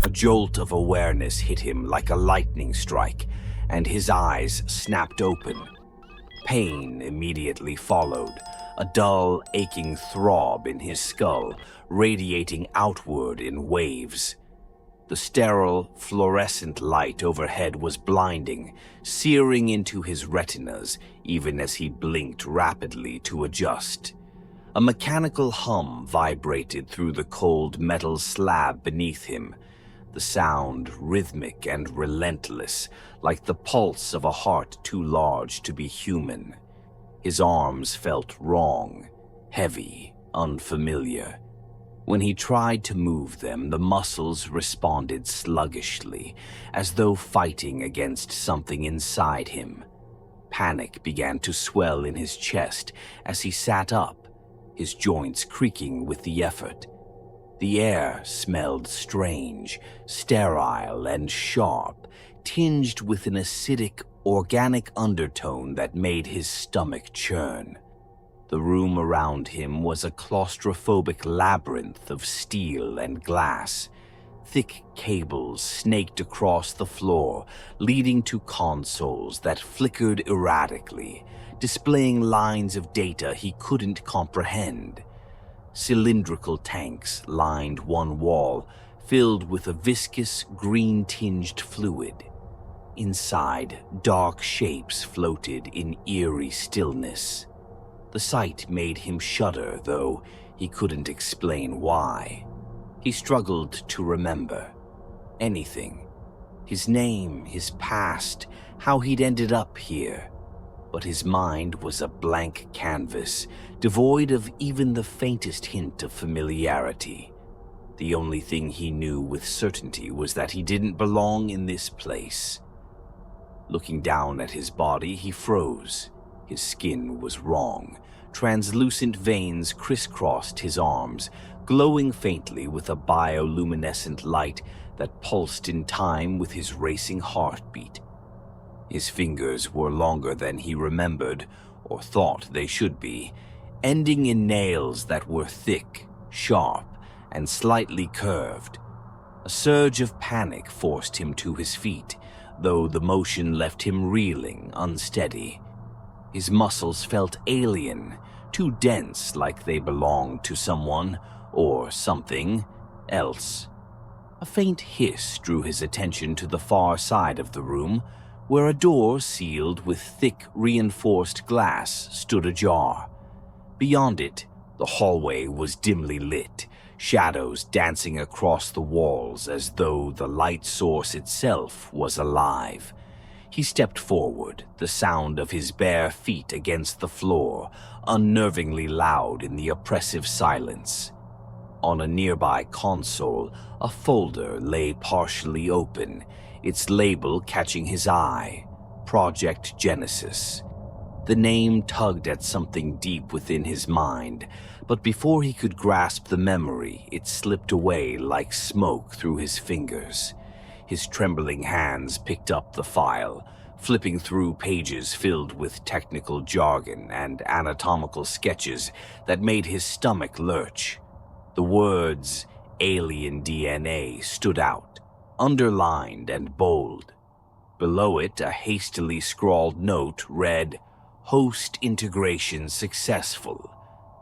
A jolt of awareness hit him like a lightning strike, and his eyes snapped open. Pain immediately followed, a dull, aching throb in his skull, radiating outward in waves. The sterile, fluorescent light overhead was blinding, searing into his retinas even as he blinked rapidly to adjust. A mechanical hum vibrated through the cold metal slab beneath him, the sound rhythmic and relentless, like the pulse of a heart too large to be human. His arms felt wrong, heavy, unfamiliar. When he tried to move them, the muscles responded sluggishly, as though fighting against something inside him. Panic began to swell in his chest as he sat up, his joints creaking with the effort. The air smelled strange, sterile, and sharp, tinged with an acidic, organic undertone that made his stomach churn. The room around him was a claustrophobic labyrinth of steel and glass. Thick cables snaked across the floor, leading to consoles that flickered erratically, displaying lines of data he couldn't comprehend. Cylindrical tanks lined one wall, filled with a viscous, green-tinged fluid. Inside, dark shapes floated in eerie stillness. The sight made him shudder, though he couldn't explain why. He struggled to remember anything. His name, his past, how he'd ended up here. But his mind was a blank canvas, devoid of even the faintest hint of familiarity. The only thing he knew with certainty was that he didn't belong in this place. Looking down at his body, he froze. His skin was wrong. Translucent veins crisscrossed his arms, glowing faintly with a bioluminescent light that pulsed in time with his racing heartbeat. His fingers were longer than he remembered, or thought they should be, ending in nails that were thick, sharp, and slightly curved. A surge of panic forced him to his feet, though the motion left him reeling, unsteady. His muscles felt alien, too dense, like they belonged to someone or something else. A faint hiss drew his attention to the far side of the room, where a door sealed with thick, reinforced glass stood ajar. Beyond it, the hallway was dimly lit, shadows dancing across the walls as though the light source itself was alive. He stepped forward, the sound of his bare feet against the floor, unnervingly loud in the oppressive silence. On a nearby console, a folder lay partially open, its label catching his eye, Project Genesis. The name tugged at something deep within his mind, but before he could grasp the memory, it slipped away like smoke through his fingers. His trembling hands picked up the file, flipping through pages filled with technical jargon and anatomical sketches that made his stomach lurch. The words alien DNA stood out, underlined and bold. Below it, a hastily scrawled note read, "Host integration successful.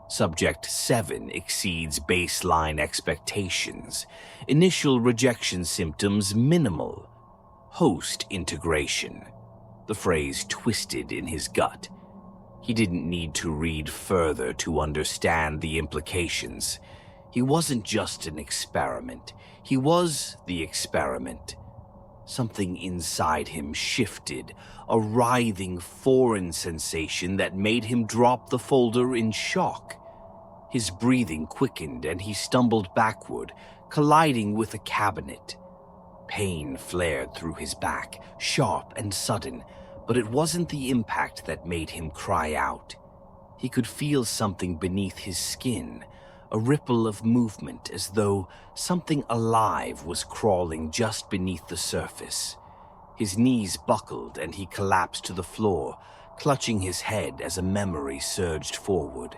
Subject 7 exceeds baseline expectations. Initial rejection symptoms minimal. Host integration." The phrase twisted in his gut. He didn't need to read further to understand the implications. He wasn't just an experiment. He was the experiment. Something inside him shifted, a writhing foreign sensation that made him drop the folder in shock. His breathing quickened and he stumbled backward, colliding with a cabinet. Pain flared through his back, sharp and sudden, but it wasn't the impact that made him cry out. He could feel something beneath his skin, a ripple of movement as though something alive was crawling just beneath the surface. His knees buckled and he collapsed to the floor, clutching his head as a memory surged forward.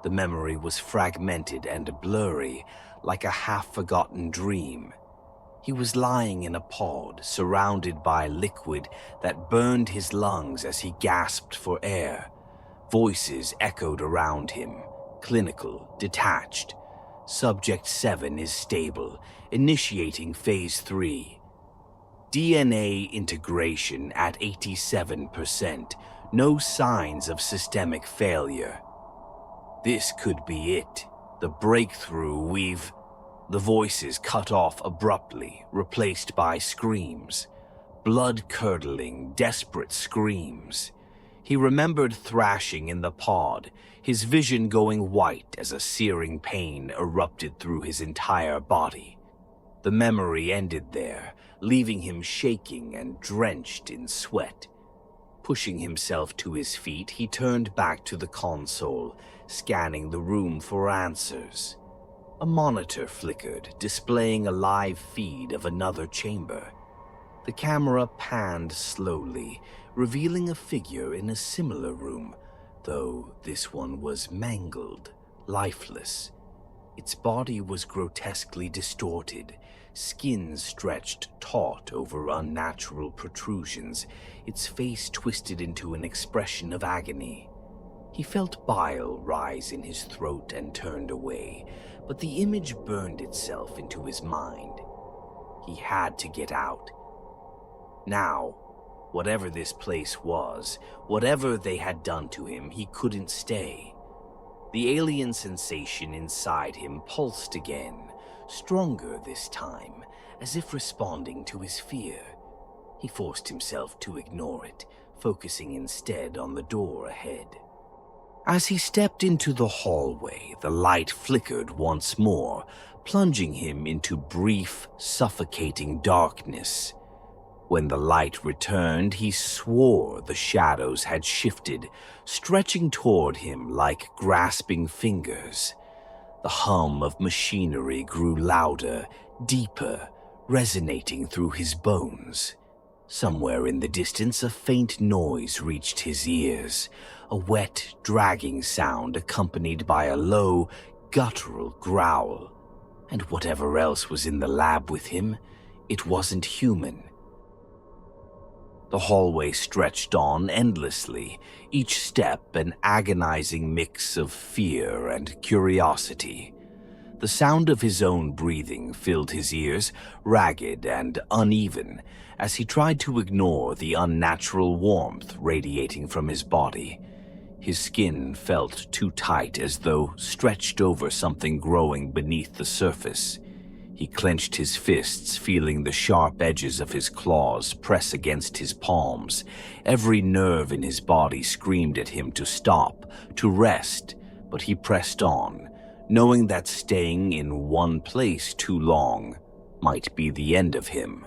The memory was fragmented and blurry, like a half-forgotten dream. He was lying in a pod, surrounded by liquid that burned his lungs as he gasped for air. Voices echoed around him, clinical, detached. Subject 7 is stable, initiating Phase 3. DNA integration at 87%, no signs of systemic failure. This could be it, the breakthrough we've... The voices cut off abruptly, replaced by screams. Blood-curdling, desperate screams. He remembered thrashing in the pod, his vision going white as a searing pain erupted through his entire body. The memory ended there, leaving him shaking and drenched in sweat. Pushing himself to his feet, he turned back to the console, scanning the room for answers. A monitor flickered, displaying a live feed of another chamber. The camera panned slowly, revealing a figure in a similar room, though this one was mangled, lifeless. Its body was grotesquely distorted, skin stretched taut over unnatural protrusions, its face twisted into an expression of agony. He felt bile rise in his throat and turned away, but the image burned itself into his mind. He had to get out. Now, whatever this place was, whatever they had done to him, he couldn't stay. The alien sensation inside him pulsed again, stronger this time, as if responding to his fear. He forced himself to ignore it, focusing instead on the door ahead. As he stepped into the hallway, the light flickered once more, plunging him into brief, suffocating darkness. When the light returned, he swore the shadows had shifted, stretching toward him like grasping fingers. The hum of machinery grew louder, deeper, resonating through his bones. Somewhere in the distance, a faint noise reached his ears, a wet, dragging sound accompanied by a low, guttural growl. And whatever else was in the lab with him, it wasn't human. The hallway stretched on endlessly, each step an agonizing mix of fear and curiosity. The sound of his own breathing filled his ears, ragged and uneven, as he tried to ignore the unnatural warmth radiating from his body. His skin felt too tight, as though stretched over something growing beneath the surface. He clenched his fists, feeling the sharp edges of his claws press against his palms. Every nerve in his body screamed at him to stop, to rest, but he pressed on, knowing that staying in one place too long might be the end of him.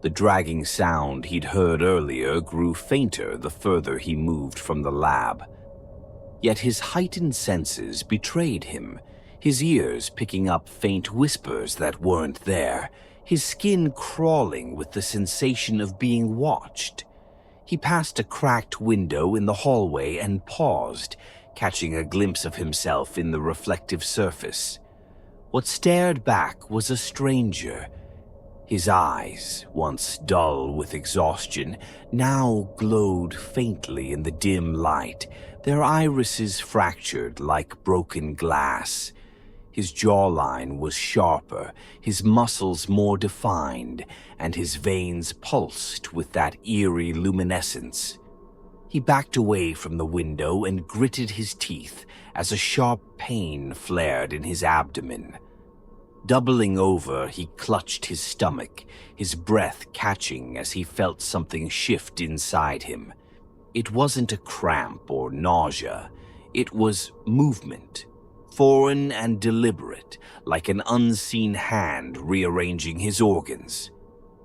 The dragging sound he'd heard earlier grew fainter the further he moved from the lab. Yet his heightened senses betrayed him, his ears picking up faint whispers that weren't there, his skin crawling with the sensation of being watched. He passed a cracked window in the hallway and paused, catching a glimpse of himself in the reflective surface. What stared back was a stranger. His eyes, once dull with exhaustion, now glowed faintly in the dim light, their irises fractured like broken glass. His jawline was sharper, his muscles more defined, and his veins pulsed with that eerie luminescence. He backed away from the window and gritted his teeth as a sharp pain flared in his abdomen. Doubling over, he clutched his stomach, his breath catching as he felt something shift inside him. It wasn't a cramp or nausea, it was movement. Foreign and deliberate, like an unseen hand rearranging his organs.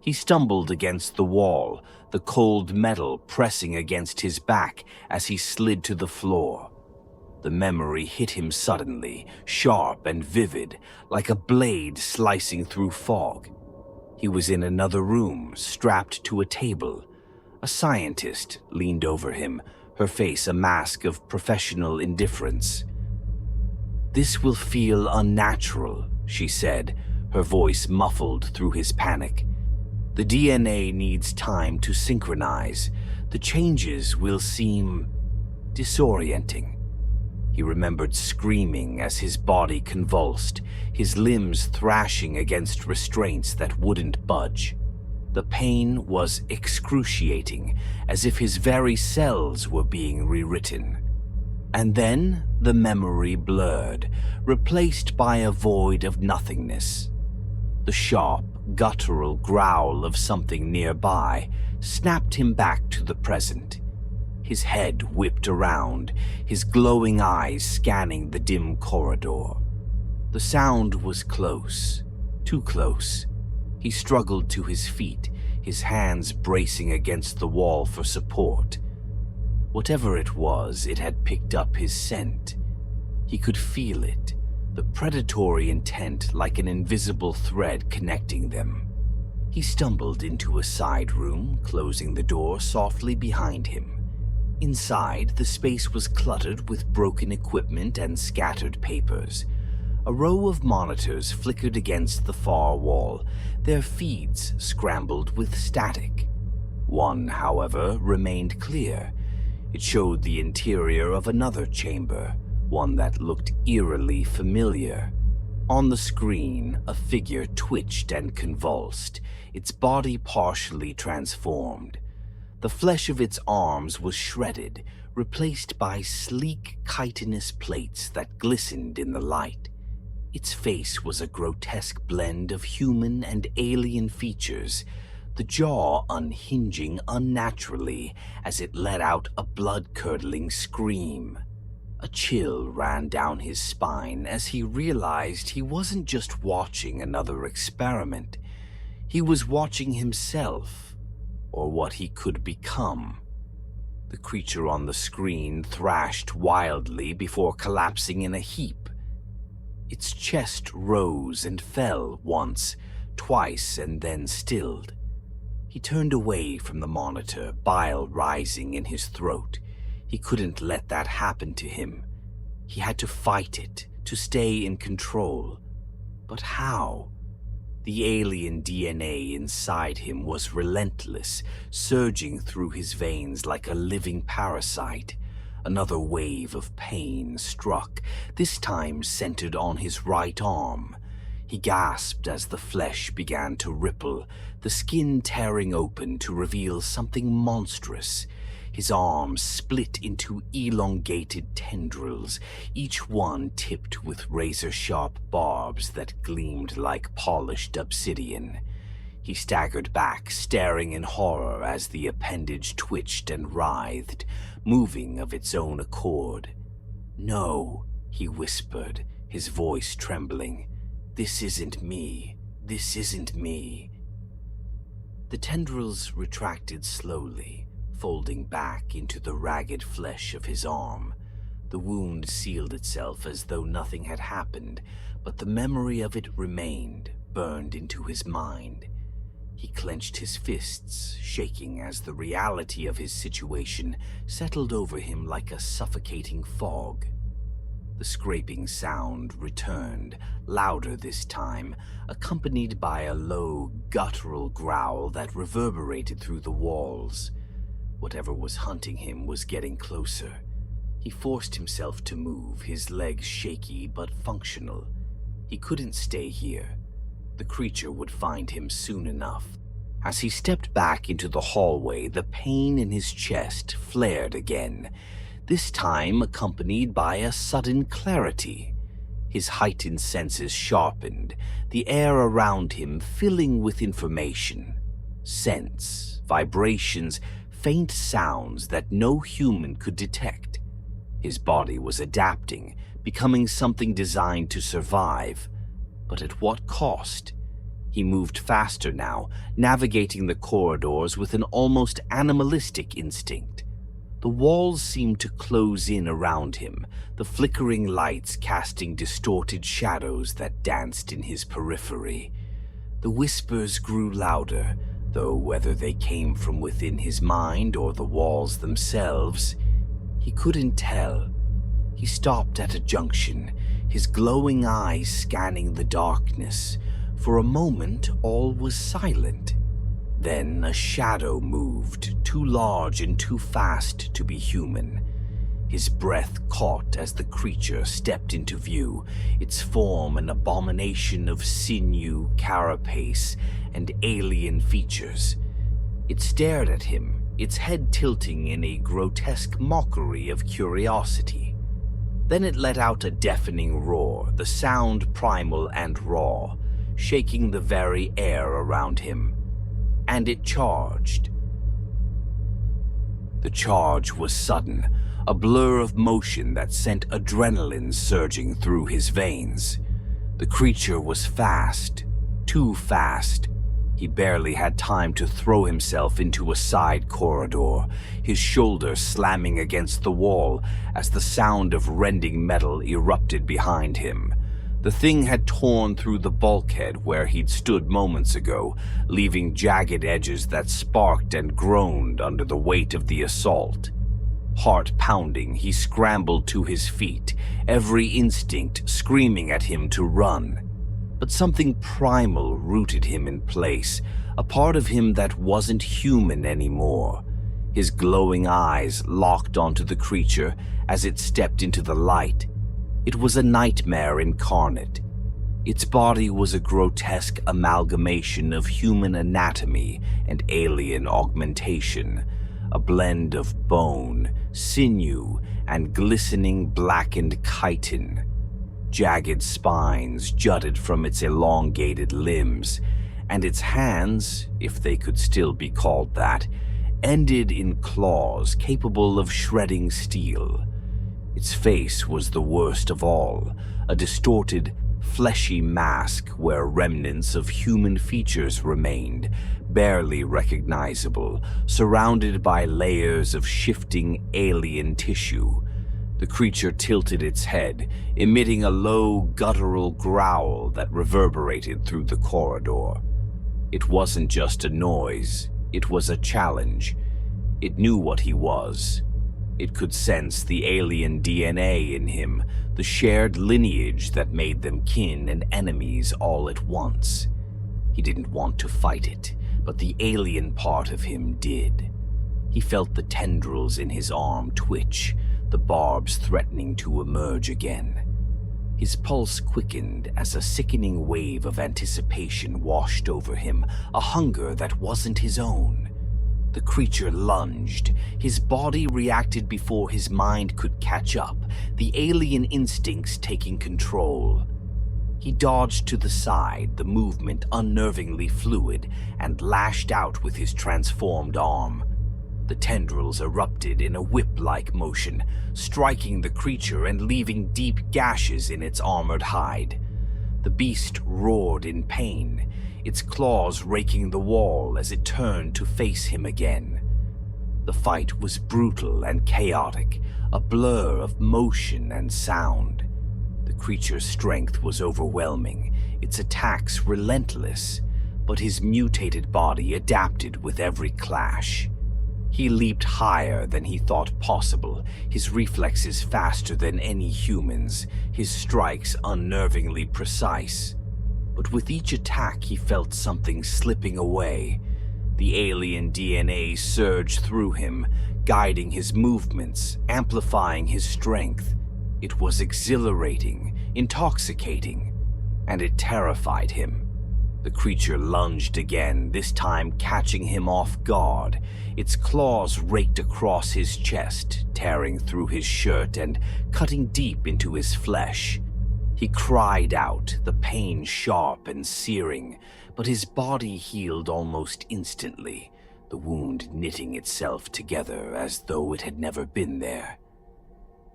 He stumbled against the wall, the cold metal pressing against his back as he slid to the floor. The memory hit him suddenly, sharp and vivid, like a blade slicing through fog. He was in another room, strapped to a table. A scientist leaned over him, her face a mask of professional indifference. "This will feel unnatural," she said, her voice muffled through his panic. "The DNA needs time to synchronize. The changes will seem disorienting." He remembered screaming as his body convulsed, his limbs thrashing against restraints that wouldn't budge. The pain was excruciating, as if his very cells were being rewritten. And then the memory blurred, replaced by a void of nothingness. The sharp, guttural growl of something nearby snapped him back to the present. His head whipped around, his glowing eyes scanning the dim corridor. The sound was close, too close. He struggled to his feet, his hands bracing against the wall for support. Whatever it was, it had picked up his scent. He could feel it, the predatory intent like an invisible thread connecting them. He stumbled into a side room, closing the door softly behind him. Inside, the space was cluttered with broken equipment and scattered papers. A row of monitors flickered against the far wall, their feeds scrambled with static. One, however, remained clear. It showed the interior of another chamber, one that looked eerily familiar. On the screen, a figure twitched and convulsed, its body partially transformed. The flesh of its arms was shredded, replaced by sleek chitinous plates that glistened in the light. Its face was a grotesque blend of human and alien features, the jaw unhinging unnaturally as it let out a blood-curdling scream. A chill ran down his spine as he realized he wasn't just watching another experiment. He was watching himself, or what he could become. The creature on the screen thrashed wildly before collapsing in a heap. Its chest rose and fell once, twice, and then stilled. He turned away from the monitor, bile rising in his throat. He couldn't let that happen to him. He had to fight it, to stay in control. But how? The alien DNA inside him was relentless, surging through his veins like a living parasite. Another wave of pain struck, this time centered on his right arm. He gasped as the flesh began to ripple, the skin tearing open to reveal something monstrous. His arms split into elongated tendrils, each one tipped with razor-sharp barbs that gleamed like polished obsidian. He staggered back, staring in horror as the appendage twitched and writhed, moving of its own accord. "No," he whispered, his voice trembling. "This isn't me. This isn't me." The tendrils retracted slowly, folding back into the ragged flesh of his arm. The wound sealed itself as though nothing had happened, but the memory of it remained, burned into his mind. He clenched his fists, shaking as the reality of his situation settled over him like a suffocating fog. The scraping sound returned, louder this time, accompanied by a low, guttural growl that reverberated through the walls. Whatever was hunting him was getting closer. He forced himself to move, his legs shaky but functional. He couldn't stay here. The creature would find him soon enough. As he stepped back into the hallway, the pain in his chest flared again, this time accompanied by a sudden clarity. His heightened senses sharpened, the air around him filling with information. Scents, vibrations, faint sounds that no human could detect. His body was adapting, becoming something designed to survive. But at what cost? He moved faster now, navigating the corridors with an almost animalistic instinct. The walls seemed to close in around him, the flickering lights casting distorted shadows that danced in his periphery. The whispers grew louder, though whether they came from within his mind or the walls themselves, he couldn't tell. He stopped at a junction, his glowing eyes scanning the darkness. For a moment, all was silent. Then a shadow moved, too large and too fast to be human. His breath caught as the creature stepped into view, its form an abomination of sinew, carapace, and alien features. It stared at him, its head tilting in a grotesque mockery of curiosity. Then it let out a deafening roar, the sound primal and raw, shaking the very air around him. And it charged. The charge was sudden, a blur of motion that sent adrenaline surging through his veins. The creature was fast, too fast. He barely had time to throw himself into a side corridor, his shoulder slamming against the wall as the sound of rending metal erupted behind him. The thing had torn through the bulkhead where he'd stood moments ago, leaving jagged edges that sparked and groaned under the weight of the assault. Heart pounding, he scrambled to his feet, every instinct screaming at him to run. But something primal rooted him in place, a part of him that wasn't human anymore. His glowing eyes locked onto the creature as it stepped into the light. It was a nightmare incarnate. Its body was a grotesque amalgamation of human anatomy and alien augmentation, a blend of bone, sinew, and glistening blackened chitin. Jagged spines jutted from its elongated limbs, and its hands, if they could still be called that, ended in claws capable of shredding steel. Its face was the worst of all, a distorted, fleshy mask where remnants of human features remained, barely recognizable, surrounded by layers of shifting alien tissue. The creature tilted its head, emitting a low, guttural growl that reverberated through the corridor. It wasn't just a noise, it was a challenge. It knew what he was. It could sense the alien DNA in him, the shared lineage that made them kin and enemies all at once. He didn't want to fight it, but the alien part of him did. He felt the tendrils in his arm twitch, the barbs threatening to emerge again. His pulse quickened as a sickening wave of anticipation washed over him, a hunger that wasn't his own. The creature lunged. His body reacted before his mind could catch up, the alien instincts taking control. He dodged to the side, the movement unnervingly fluid, and lashed out with his transformed arm. The tendrils erupted in a whip-like motion, striking the creature and leaving deep gashes in its armored hide. The beast roared in pain, its claws raking the wall as it turned to face him again. The fight was brutal and chaotic, a blur of motion and sound. The creature's strength was overwhelming, its attacks relentless, but his mutated body adapted with every clash. He leaped higher than he thought possible, his reflexes faster than any human's, his strikes unnervingly precise. But with each attack he felt something slipping away. The alien DNA surged through him, guiding his movements, amplifying his strength. It was exhilarating, intoxicating, and it terrified him. The creature lunged again, this time catching him off guard. Its claws raked across his chest, tearing through his shirt and cutting deep into his flesh. He cried out, the pain sharp and searing, but his body healed almost instantly, the wound knitting itself together as though it had never been there.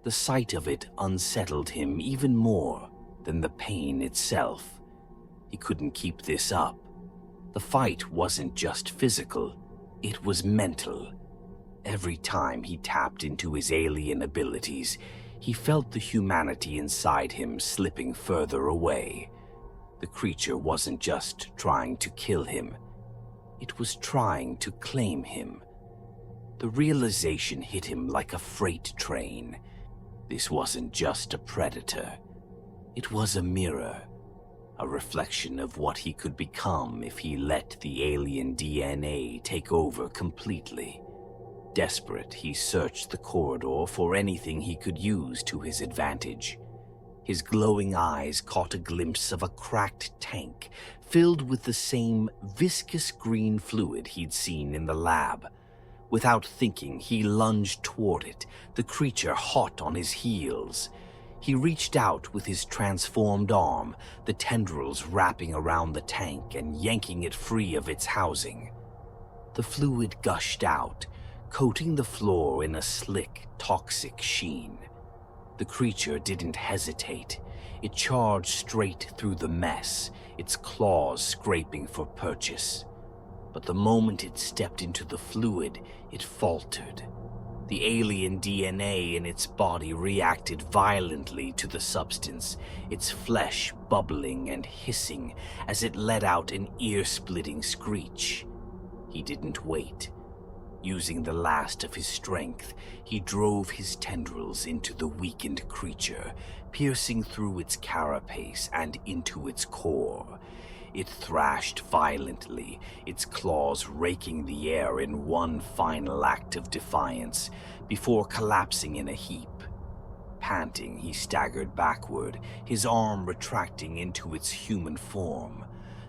The sight of it unsettled him even more than the pain itself. He couldn't keep this up. The fight wasn't just physical, it was mental. Every time he tapped into his alien abilities, he felt the humanity inside him slipping further away. The creature wasn't just trying to kill him, it was trying to claim him. The realization hit him like a freight train. This wasn't just a predator, it was a mirror. a reflection of what he could become if he let the alien DNA take over completely. Desperate, he searched the corridor for anything he could use to his advantage. His glowing eyes caught a glimpse of a cracked tank filled with the same viscous green fluid he'd seen in the lab. Without thinking, he lunged toward it, the creature hot on his heels. He reached out with his transformed arm, the tendrils wrapping around the tank and yanking it free of its housing. The fluid gushed out, coating the floor in a slick, toxic sheen. The creature didn't hesitate. It charged straight through the mess, its claws scraping for purchase. But the moment it stepped into the fluid, it faltered. The alien DNA in its body reacted violently to the substance, its flesh bubbling and hissing as it let out an ear-splitting screech. He didn't wait. Using the last of his strength, he drove his tendrils into the weakened creature, piercing through its carapace and into its core. It thrashed violently, its claws raking the air in one final act of defiance, before collapsing in a heap. Panting, he staggered backward, his arm retracting into its human form.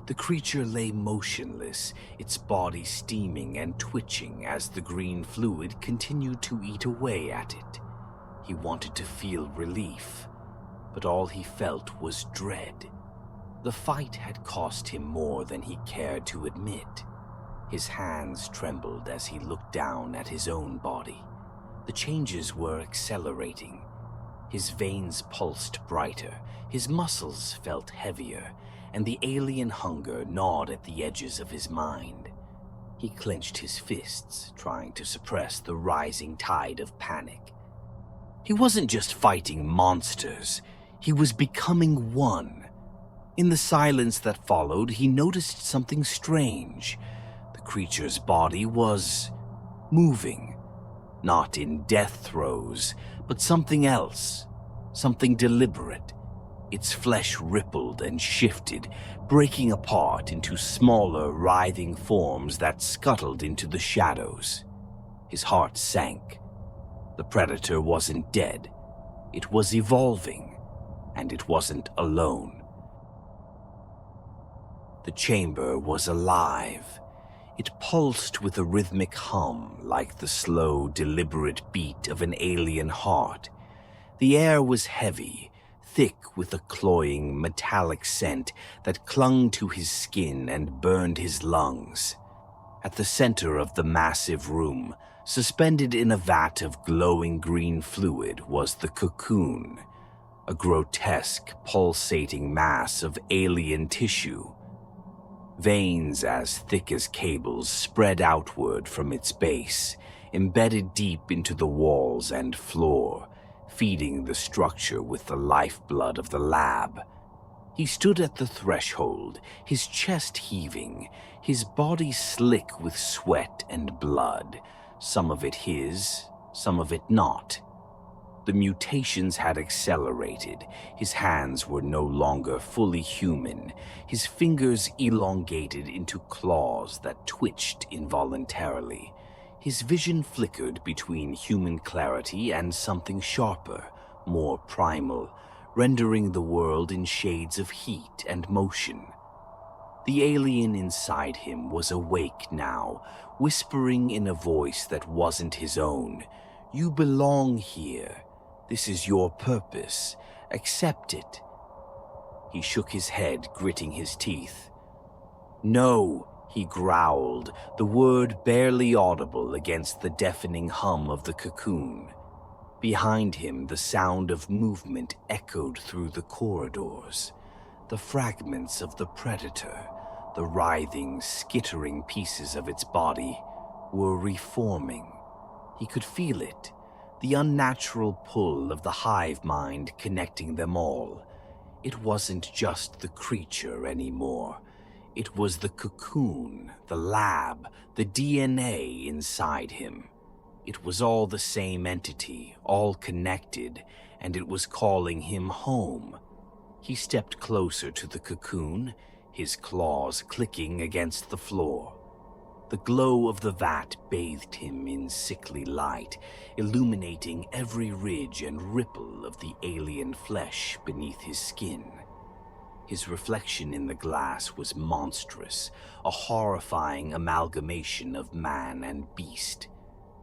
The creature lay motionless, its body steaming and twitching as the green fluid continued to eat away at it. He wanted to feel relief, but all he felt was dread. The fight had cost him more than he cared to admit. His hands trembled as he looked down at his own body. The changes were accelerating. His veins pulsed brighter, his muscles felt heavier, and the alien hunger gnawed at the edges of his mind. He clenched his fists, trying to suppress the rising tide of panic. He wasn't just fighting monsters, he was becoming one. In the silence that followed, he noticed something strange. The creature's body was moving, not in death throes, but something else, something deliberate. Its flesh rippled and shifted, breaking apart into smaller, writhing forms that scuttled into the shadows. His heart sank. The predator wasn't dead. It was evolving, and it wasn't alone. The chamber was alive. It pulsed with a rhythmic hum, like the slow, deliberate beat of an alien heart. The air was heavy, thick with a cloying, metallic scent that clung to his skin and burned his lungs. At the center of the massive room, suspended in a vat of glowing green fluid, was the cocoon, a grotesque, pulsating mass of alien tissue. Veins as thick as cables spread outward from its base, embedded deep into the walls and floor, feeding the structure with the lifeblood of the lab. He stood at the threshold, his chest heaving, his body slick with sweat and blood, some of it his, some of it not. The mutations had accelerated. His hands were no longer fully human, his fingers elongated into claws that twitched involuntarily. His vision flickered between human clarity and something sharper, more primal, rendering the world in shades of heat and motion. The alien inside him was awake now, whispering in a voice that wasn't his own. "You belong here. This is your purpose. Accept it." He shook his head, gritting his teeth. "No," he growled, the word barely audible against the deafening hum of the cocoon. Behind him, the sound of movement echoed through the corridors. The fragments of the predator, the writhing, skittering pieces of its body, were reforming. He could feel it, the unnatural pull of the hive-mind connecting them all. It wasn't just the creature anymore. It was the cocoon, the lab, the DNA inside him. It was all the same entity, all connected, and it was calling him home. He stepped closer to the cocoon, his claws clicking against the floor. The glow of the vat bathed him in sickly light, illuminating every ridge and ripple of the alien flesh beneath his skin. His reflection in the glass was monstrous, a horrifying amalgamation of man and beast.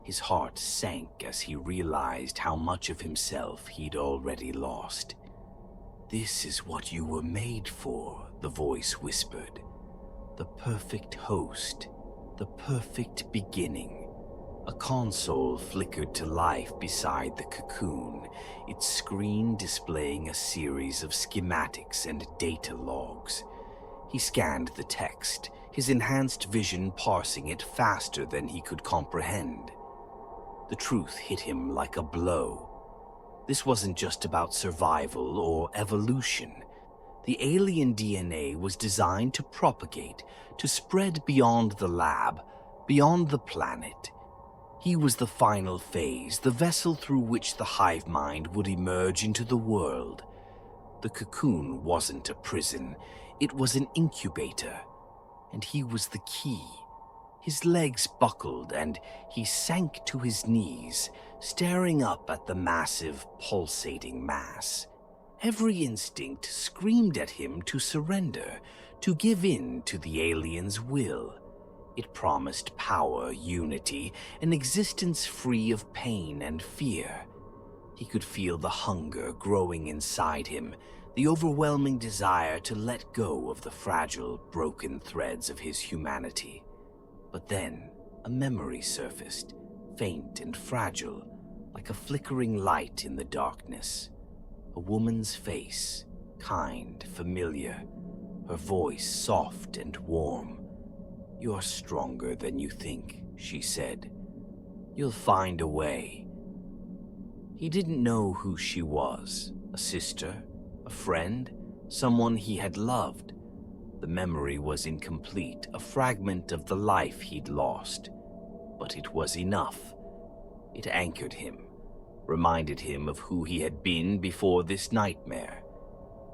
His heart sank as he realized how much of himself he'd already lost. "This is what you were made for," the voice whispered. "The perfect host, the perfect beginning." A console flickered to life beside the cocoon, its screen displaying a series of schematics and data logs. He scanned the text, his enhanced vision parsing it faster than he could comprehend. The truth hit him like a blow. This wasn't just about survival or evolution. The alien DNA was designed to propagate, to spread beyond the lab, beyond the planet. He was the final phase, the vessel through which the hive-mind would emerge into the world. The cocoon wasn't a prison, it was an incubator, and he was the key. His legs buckled and he sank to his knees, staring up at the massive, pulsating mass. Every instinct screamed at him to surrender, to give in to the alien's will. It promised power, unity, an existence free of pain and fear. He could feel the hunger growing inside him, the overwhelming desire to let go of the fragile, broken threads of his humanity. But then, a memory surfaced, faint and fragile, like a flickering light in the darkness. A woman's face, kind, familiar, her voice soft and warm. "You're stronger than you think," she said. "You'll find a way." He didn't know who she was, a sister, a friend, someone he had loved. The memory was incomplete, a fragment of the life he'd lost. But it was enough. It anchored him, reminded him of who he had been before this nightmare.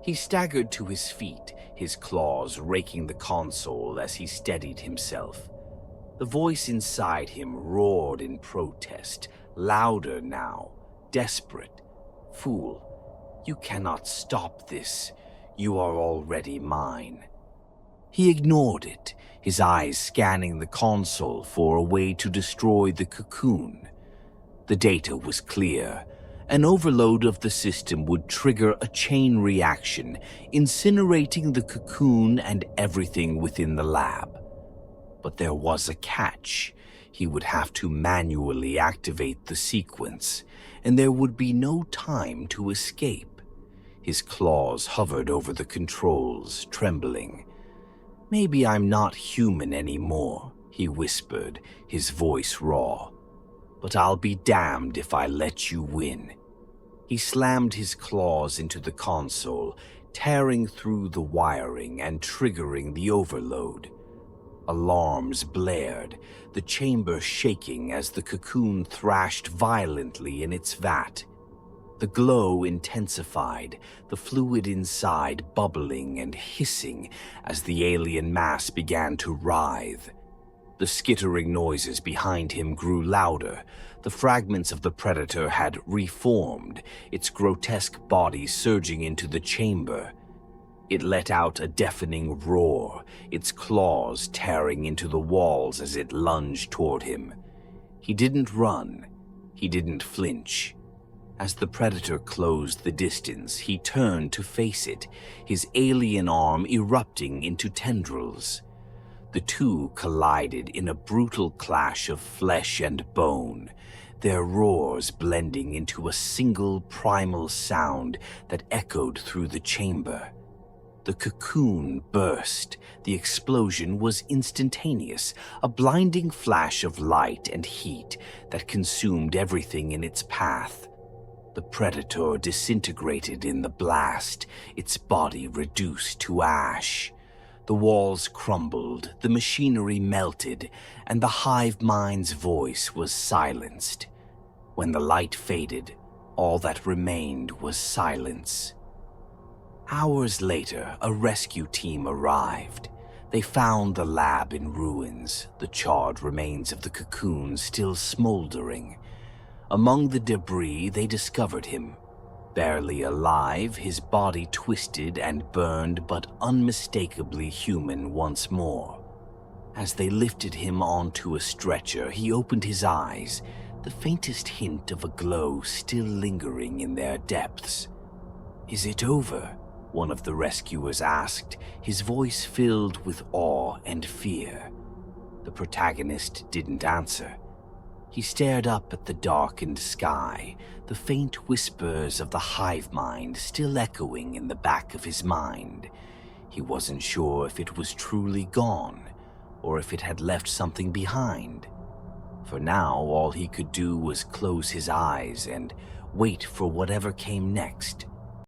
He staggered to his feet, his claws raking the console as he steadied himself. The voice inside him roared in protest, louder now, desperate. "Fool, you cannot stop this. You are already mine." He ignored it, his eyes scanning the console for a way to destroy the cocoon. The data was clear. An overload of the system would trigger a chain reaction, incinerating the cocoon and everything within the lab. But there was a catch. He would have to manually activate the sequence, and there would be no time to escape. His claws hovered over the controls, trembling. "Maybe I'm not human anymore," he whispered, his voice raw. "But I'll be damned if I let you win." He slammed his claws into the console, tearing through the wiring and triggering the overload. Alarms blared, the chamber shaking as the cocoon thrashed violently in its vat. The glow intensified, the fluid inside bubbling and hissing as the alien mass began to writhe. The skittering noises behind him grew louder. The fragments of the predator had reformed, its grotesque body surging into the chamber. It let out a deafening roar, its claws tearing into the walls as it lunged toward him. He didn't run. He didn't flinch. As the predator closed the distance, he turned to face it, his alien arm erupting into tendrils. The two collided in a brutal clash of flesh and bone, their roars blending into a single primal sound that echoed through the chamber. The cocoon burst. The explosion was instantaneous, a blinding flash of light and heat that consumed everything in its path. The predator disintegrated in the blast, its body reduced to ash. The walls crumbled, the machinery melted, and the hive-mind's voice was silenced. When the light faded, all that remained was silence. Hours later, a rescue team arrived. They found the lab in ruins, the charred remains of the cocoon still smoldering. Among the debris, they discovered him. Barely alive, his body twisted and burned, but unmistakably human once more. As they lifted him onto a stretcher, he opened his eyes, the faintest hint of a glow still lingering in their depths. "Is it over?" one of the rescuers asked, his voice filled with awe and fear. The protagonist didn't answer. He stared up at the darkened sky, the faint whispers of the hive-mind still echoing in the back of his mind. He wasn't sure if it was truly gone, or if it had left something behind. For now, all he could do was close his eyes and wait for whatever came next.